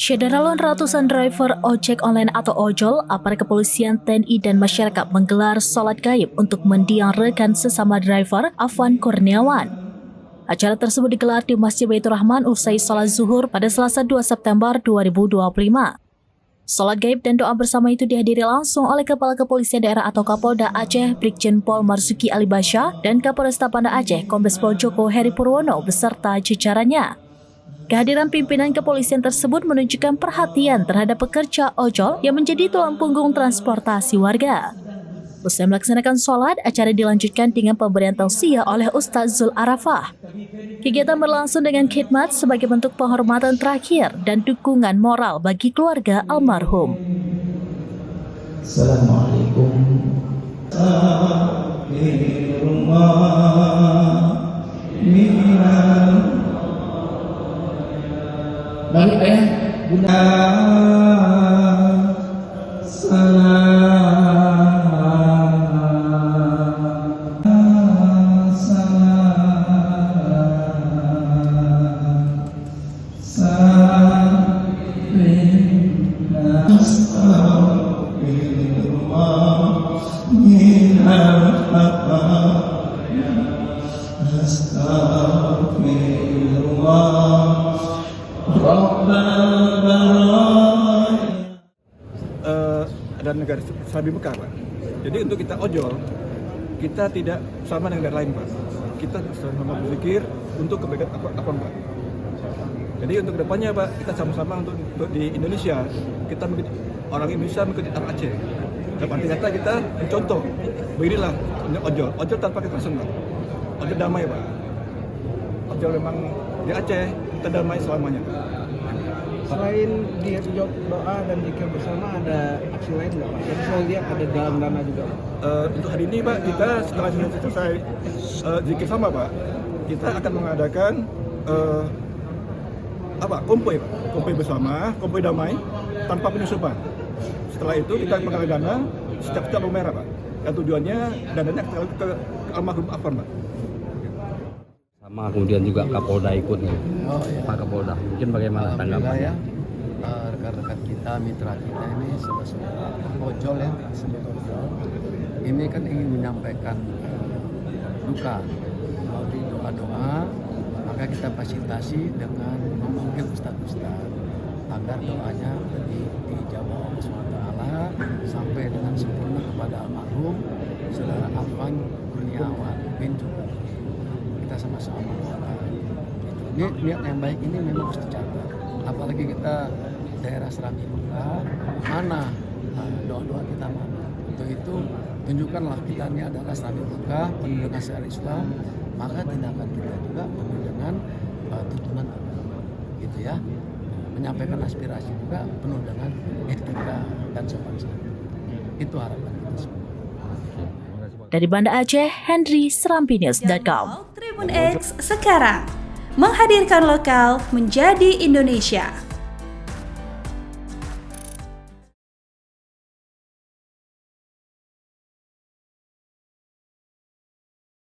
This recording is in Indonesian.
Syederalon ratusan driver ojek online atau ojol, aparat kepolisian, TNI, dan masyarakat menggelar sholat gaib untuk mendiang rekan sesama driver Afwan Kurniawan. Acara tersebut digelar di Masjid Baitur Rahman usai sholat zuhur pada Selasa 2 September 2025. Sholat gaib dan doa bersama itu dihadiri langsung oleh Kepala Kepolisian Daerah atau Kapolda Aceh Brigjen Pol Marzuki Ali Basha dan Kapolresta Banda Aceh Kombes Pol Joko Heri Purwono beserta jajarannya. Kehadiran pimpinan kepolisian tersebut menunjukkan perhatian terhadap pekerja ojol yang menjadi tulang punggung transportasi warga. Usai melaksanakan sholat, acara dilanjutkan dengan pemberian tausiah oleh Ustaz Zul Arafah. Kegiatan berlangsung dengan khidmat sebagai bentuk penghormatan terakhir dan dukungan moral bagi keluarga almarhum. Assalamualaikum. Balik ayah, bunda. Dan negara Sabi Mekah, Pak. Jadi untuk kita ojol, kita tidak sama dengan negara lain, Pak. Kita sama-sama berpikir untuk kebaikan apa, Pak. Jadi untuk kedepannya, Pak, kita sama-sama untuk di Indonesia, kita orang Indonesia mengikuti Arab Aceh. Dalam arti kata kita mencontoh, beginilah ojol tanpa kekerasan, Pak. Ojol damai, Pak. Ojol memang di Aceh, kita damai selamanya, Pak. Selain di doa dan zikir bersama, ada aksi lain nggak Pak? Jadi saya lihat ada dalam dana juga. Untuk hari ini, Pak, kita setelah selesai zikir sama, Pak, kita akan mengadakan konvoy, Pak. Konvoy bersama, konvoy damai tanpa penyusupan. Setelah itu kita mengadakan dana setiap merah, Pak. Dan tujuannya dananya ke almarhum Afwan, Pak. Sama kemudian juga Kapolda ikut nih. Pak Kapolda, mungkin bagaimana tanggapannya? Rekan-rekan kita, mitra kita ini sebagai ojol ya, sebagai ojol ini kan ingin menyampaikan duka melalui doa-doa, maka kita fasilitasi dengan memanggil ustaz-ustaz agar doanya dijawab Allah SWT sampai dengan sempurna kepada almarhum saudara Afwan Kurniawan bin Joko. Kita sama-sama mendoakan. Ini niat yang baik ini memang harus dicatat. Apalagi kita daerah Serambi Mekah, mana doa-doa kita mana. Untuk itu tunjukkanlah kita ini adalah Serambi Mekah, penuh dengan syariat Islam, maka tindakan kita juga penuh dengan tuntunan agama. Gitu ya. Menyampaikan aspirasi juga penuh dengan etika dan sopan santun. Itu harapan kita semua. Dari Banda Aceh, Henry, SerambiNews.com. Tribun X sekarang menghadirkan lokal menjadi Indonesia.